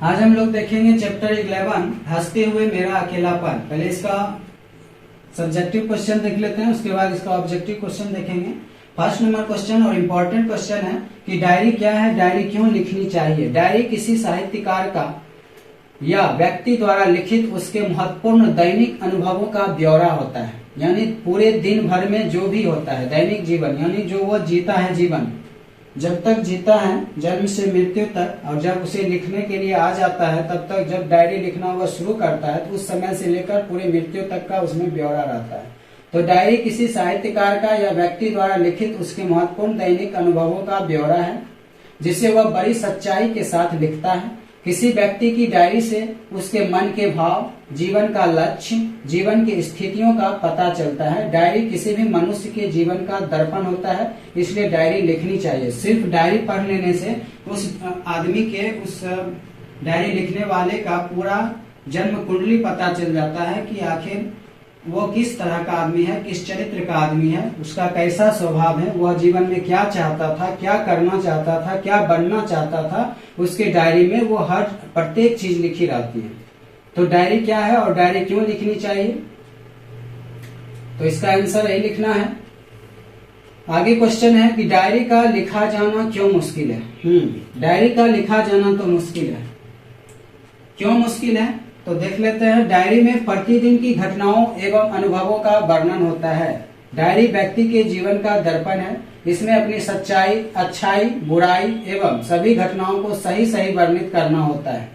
आज हम लोग देखेंगे चैप्टर 11 हंसते हुए मेरा अकेलापन। पहले इसका सब्जेक्टिव क्वेश्चन देख लेते हैं, उसके बाद इसका ऑब्जेक्टिव क्वेश्चन देखेंगे। फर्स्ट नंबर क्वेश्चन और इम्पोर्टेंट क्वेश्चन है कि डायरी क्या है, डायरी क्यों लिखनी चाहिए। डायरी किसी साहित्यकार का या व्यक्ति द्वारा लिखित उसके महत्वपूर्ण दैनिक अनुभवों का ब्यौरा होता है, यानी पूरे दिन भर में जो भी होता है दैनिक जीवन, यानी जो वो जीता है जीवन, जब तक जीता है जन्म से मृत्यु तक, और जब उसे लिखने के लिए आ जाता है तब तक, जब डायरी लिखना वह शुरू करता है तो उस समय से लेकर पूरे मृत्यु तक का उसमें ब्यौरा रहता है। तो डायरी किसी साहित्यकार का या व्यक्ति द्वारा लिखित उसके महत्वपूर्ण दैनिक अनुभवों का ब्यौरा है जिसे वह बड़ी सच्चाई के साथ लिखता है। किसी व्यक्ति की डायरी से उसके मन के भाव, जीवन का लक्ष्य, जीवन की स्थितियों का पता चलता है। डायरी किसी भी मनुष्य के जीवन का दर्पण होता है, इसलिए डायरी लिखनी चाहिए। सिर्फ डायरी पढ़ लेने से उस आदमी के, उस डायरी लिखने वाले का पूरा जन्म कुंडली पता चल जाता है कि आखिर वो किस तरह का आदमी है, किस चरित्र का आदमी है, उसका कैसा स्वभाव है, वह जीवन में क्या चाहता था, क्या करना चाहता था, क्या बनना चाहता था। उसके डायरी में वो हर प्रत्येक चीज लिखी रहती है। तो डायरी क्या है और डायरी क्यों लिखनी चाहिए, तो इसका आंसर यही लिखना है। आगे क्वेश्चन है कि डायरी का लिखा जाना क्यों मुश्किल है। डायरी का लिखा जाना तो मुश्किल है, क्यों मुश्किल है तो देख लेते हैं। डायरी में प्रतिदिन की घटनाओं एवं अनुभवों का वर्णन होता है। डायरी व्यक्ति के जीवन का दर्पण है। इसमें अपनी सच्चाई, अच्छाई, बुराई एवं सभी घटनाओं को सही सही वर्णित करना होता है।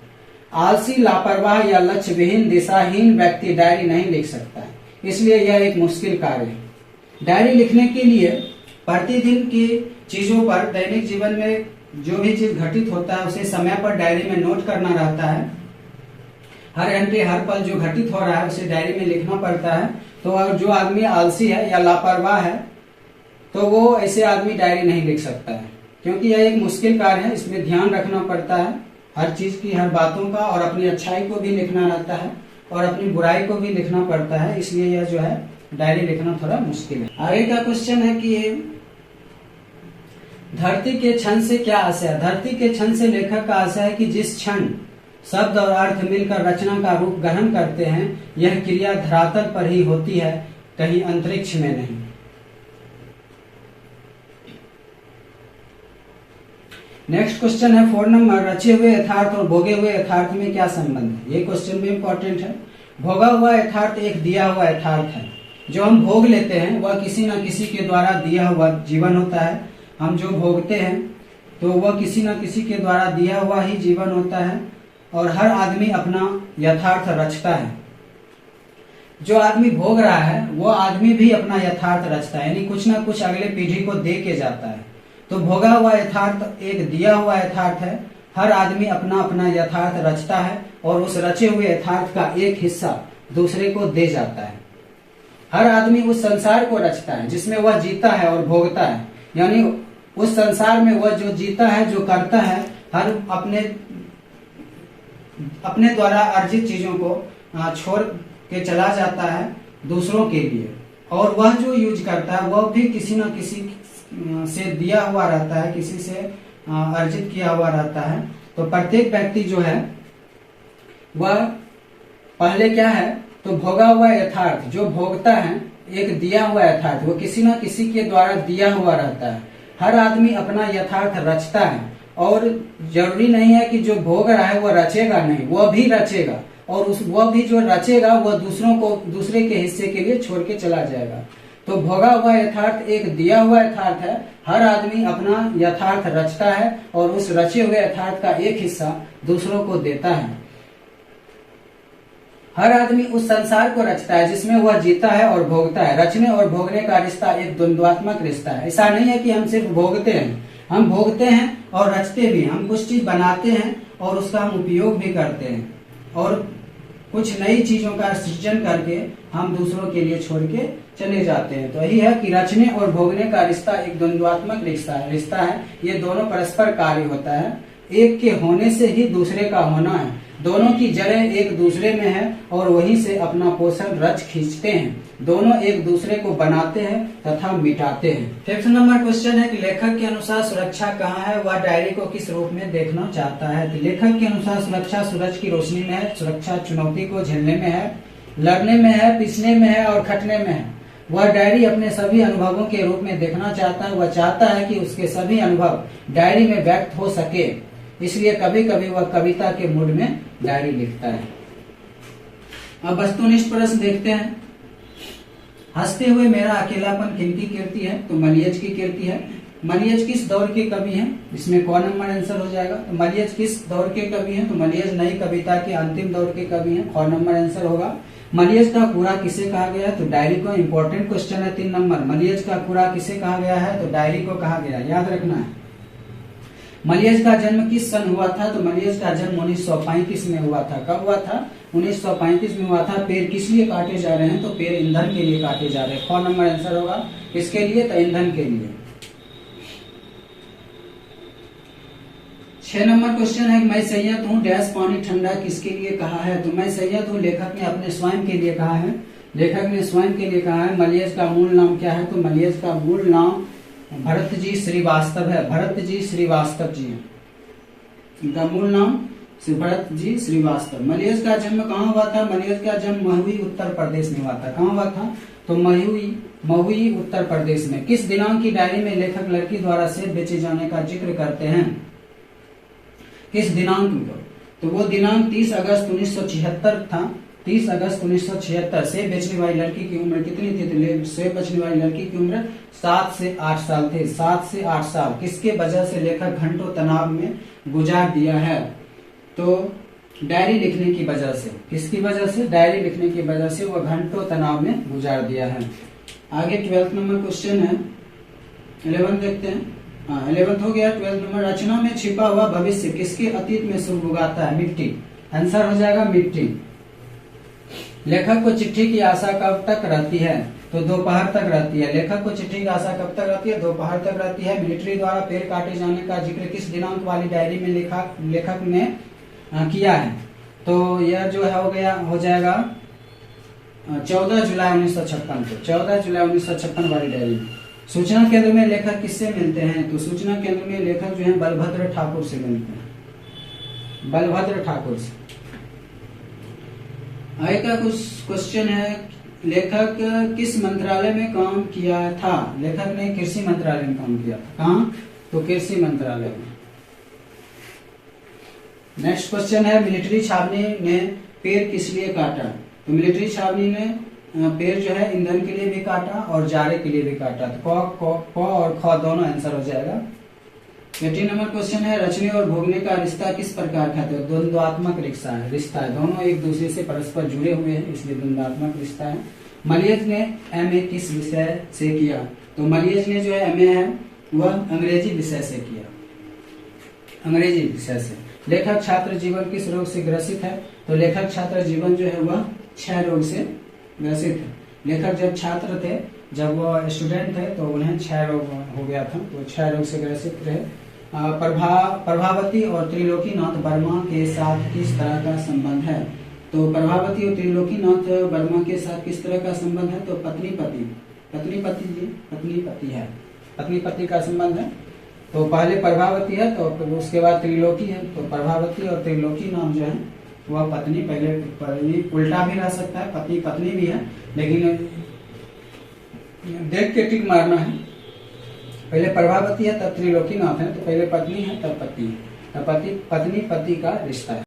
आलसी, लापरवाह या लक्ष्य विहीन, दिशाहीन व्यक्ति डायरी नहीं लिख सकता है, इसलिए यह एक मुश्किल कार्य है। डायरी लिखने के लिए प्रतिदिन की चीजों पर, दैनिक जीवन में जो भी चीज घटित होता है उसे समय पर डायरी में नोट करना रहता है। हर घंटे हर पल जो घटित हो रहा है उसे डायरी में लिखना पड़ता है। तो जो आदमी आलसी है या लापरवाह है तो वो ऐसे आदमी डायरी नहीं लिख सकता है, क्योंकि यह एक मुश्किल कार्य है। इसमें ध्यान रखना पड़ता है हर चीज की, हर बातों का, और अपनी अच्छाई को भी लिखना रहता है और अपनी बुराई को भी लिखना पड़ता है। इसलिए यह जो है डायरी लिखना थोड़ा मुश्किल है। आगे का क्वेश्चन है कि धरती के क्षण से क्या आशय है। धरती के क्षण से लेखक का आशय है कि जिस क्षण शब्द और अर्थ मिलकर रचना का रूप ग्रहण करते हैं, यह क्रिया धरातल पर ही होती है, कहीं अंतरिक्ष में नहीं। नेक्स्ट क्वेश्चन है 4 नंबर, रचे हुए यथार्थ और भोगे हुए यथार्थ में क्या संबंध है। ये क्वेश्चन भी इंपॉर्टेंट है। भोगा हुआ यथार्थ एक दिया हुआ यथार्थ है। जो हम भोग लेते हैं वह किसी न किसी के द्वारा दिया हुआ जीवन होता है। हम जो भोगते हैं तो वह किसी न किसी के द्वारा दिया हुआ ही जीवन होता है, और हर आदमी अपना यथार्थ रचता है। जो आदमी भोग रहा है वो आदमी भी अपना यथार्थ रचता है, यानी कुछ ना कुछ अगले पीढ़ी को दे के जाता है। तो भोगा हुआ यथार्थ एक दिया हुआ यथार्थ है। हर आदमी अपना अपना यथार्थ रचता है और उस रचे हुए यथार्थ का एक हिस्सा दूसरे को दे जाता है। हर आदमी उस संसार को रचता है जिसमें वह जीता है और भोगता है, यानी उस संसार में वह जो जीता है, जो करता है, हर अपने द्वारा अर्जित चीजों को छोड़ के चला जाता है दूसरों के लिए, और वह जो यूज करता है वह भी किसी न किसी से दिया हुआ रहता है, किसी से अर्जित किया हुआ रहता है। तो प्रत्येक व्यक्ति जो है वह पहले क्या है तो भोगा हुआ यथार्थ, जो भोगता है एक दिया हुआ यथार्थ, वो किसी न किसी के द्वारा दिया हुआ रहता है। हर आदमी अपना यथार्थ रचता है, और जरूरी नहीं है कि जो भोग रहा है वह रचेगा नहीं, वह भी रचेगा, और वह भी जो रचेगा वह दूसरे के हिस्से के लिए छोड़ के चला जाएगा। तो भोगा हुआ यथार्थ एक दिया हुआ यथार्थ है। हर आदमी अपना यथार्थ रचता है और उस रचे हुए यथार्थ का एक हिस्सा दूसरों को देता है। हर आदमी उस संसार को रचता है जिसमें वह जीता है और भोगता है। रचने और भोगने का रिश्ता एक द्वंद्वात्मक रिश्ता है। ऐसा नहीं है कि हम सिर्फ भोगते हैं, हम भोगते हैं और रचते भी। हम कुछ चीज बनाते हैं और उसका हम उपयोग भी करते हैं, और कुछ नई चीजों का सृजन करके हम दूसरों के लिए छोड़ के चले जाते हैं। तो यही है कि रचने और भोगने का रिश्ता एक द्वंद्वात्मक रिश्ता है। ये दोनों परस्पर कार्य होता है। एक के होने से ही दूसरे का होना है। दोनों की जड़ें एक दूसरे में है और वहीं से अपना पोषण रच खींचते हैं। दोनों एक दूसरे को बनाते हैं तथा मिटाते हैं। 5th नंबर क्वेश्चन है कि लेखक के अनुसार सुरक्षा कहाँ है, वह डायरी को किस रूप में देखना चाहता है। तो लेखक के अनुसार सुरक्षा सूरज की रोशनी में है। सुरक्षा चुनौती को झेलने में है, लड़ने में है, पिसने में है और खटने में है। वह डायरी अपने सभी अनुभवों के रूप में देखना चाहता है। वह चाहता है कि उसके सभी अनुभव डायरी में व्यक्त हो सके, इसलिए कभी कभी वह कविता के मूड में डायरी लिखता है। अब वस्तुनिष्ठ प्रश्न देखते हैं। हंसते हुए मेरा अकेलापन किनकी कीर्ति है, तो मलियज की कीर्ति है। मलियज किस दौर के कवि हैं, इसमें कौन नंबर आंसर हो जाएगा। तो मलियज किस दौर के कवि हैं, तो मलियज नई कविता के अंतिम दौर के कवि हैं, कौन नंबर आंसर होगा। मलियज का कूड़ा किसे कहा गया है, तो डायरी को। इंपॉर्टेंट क्वेश्चन है 3 नंबर। मलियज का कूड़ा किसे कहा गया है, तो डायरी को कहा गया, याद रखना है। मलियज का जन्म किस सन हुआ था, तो मलियज का जन्म 1935 में हुआ था। कब हुआ था, 1935 में हुआ था। पेड़ किस लिए काटे जा रहे हैं, तो पेड़ ईंधन के लिए काटे जा रहे हैं। कौन नंबर आंसर होगा, किसके लिए, तो ईंधन के लिए। 6 नंबर क्वेश्चन है, मैं सैयद हूँ डैश पानी ठंडा किसके लिए कहा है, तो मैं सैयद हूँ लेखक ने अपने स्वयं के लिए कहा है। लेखक ने स्वयं के लिए कहा है। मलियज का मूल नाम क्या है, तो मलियज का मूल नाम भरत जी श्रीवास्तव है। भरत जी श्रीवास्तव जी है, इनका मूल नाम भरत जी श्रीवास्तव। मलियज का जन्म कहाँ हुआ था, मलियज का जन्म महुई उत्तर प्रदेश में हुआ था। कहाँ हुआ था, तो महुई उत्तर प्रदेश में। किस दिनांक की डायरी में लेखक लड़की द्वारा सेब बेचे जाने का जिक्र करते हैं, किस दिनांक को, तो वो दिनांक 30 अगस्त 1976 था। 30 अगस्त 1976। सेब बेचने वाली लड़की की उम्र कितनी थी, तो सेब बेचने वाली लड़की की उम्र 7 से 8 साल थे। 7 से 8 साल। किसके वजह से लेखक घंटों तनाव में गुजार दिया है, तो डायरी लिखने की वजह से। किसकी वजह से, डायरी लिखने की वजह से वह घंटों तनाव में गुजार दिया है। आगे 12th नंबर क्वेश्चन है। 11th देखते हैं। 11th हो गया। 12th नंबर, रचना में छिपा हुआ भविष्य किसके अतीत में शुभ उगाता है, मिट्टी। आंसर हो जाएगा मिट्टी। लेखक को चिट्ठी की आशा कब तक रहती है, तो दोपहर तक रहती है। लेखक को चिट्ठी की आशा कब तक रहती है, दोपहर तक रहती है। मिलिट्री द्वारा पेड़ काटे जाने का जिक्र किस दिनांक वाली डायरी में लेखक ने किया है, तो यह जो है हो जाएगा 14 जुलाई 1956 को। 14 जुलाई 1956 वाली डायरी में। सूचना केंद्र में लेखक किससे मिलते हैं, तो सूचना केंद्र में लेखक जो है बलभद्र ठाकुर से मिलते हैं, बलभद्र ठाकुर से। आगे का कुछ क्वेश्चन है, लेखक किस मंत्रालय में काम किया था। लेखक ने कृषि मंत्रालय में काम किया था। कहाँ, तो कृषि मंत्रालय में। नेक्स्ट क्वेश्चन है, मिलिट्री छावनी ने पेड़ किस लिए काटा, तो मिलिट्री छावनी ने पेड़ जो है ईंधन के लिए भी काटा और जारे के लिए भी काटा। तो क और ख दोनों आंसर हो जाएगा। 18 नंबर क्वेश्चन है, रचने और भोगने का रिश्ता किस प्रकार का है, द्वंद्वात्मक रिश्ता है। दोनों एक दूसरे से परस्पर जुड़े हुए हैं, इसलिए द्वंद्वात्मक रिश्ता है। मलियज ने एमए किस विषय से किया, तो मलियज ने जो है एमए है वह अंग्रेजी विषय से किया, अंग्रेजी विषय से। लेखक छात्र जीवन किस रोग से ग्रसित है, तो लेखक छात्र जीवन जो है वह क्षय रोग से ग्रसित है। लेखक जब छात्र थे, जब वो स्टूडेंट थे, तो उन्हें क्षय रोग हो गया था, तो क्षय रोग से ग्रसित रहे। प्रभावती और त्रिलोकीनाथ वर्मा के साथ किस तरह का संबंध है, तो प्रभावती और त्रिलोकीनाथ वर्मा के साथ किस तरह का संबंध है, तो पत्नी पति का संबंध है। तो पहले प्रभावती है, तो उसके बाद त्रिलोकी है, तो प्रभावती और त्रिलोकी नाम जो है वह पत्नी, पहले उल्टा भी रह सकता है, पति पत्नी भी है, लेकिन देख के टिक मारना है। पहले प्रभावती है तब त्रिलोकीनाथ है, तो पहले पत्नी है तब पति है, तब पत्नी पति का रिश्ता है।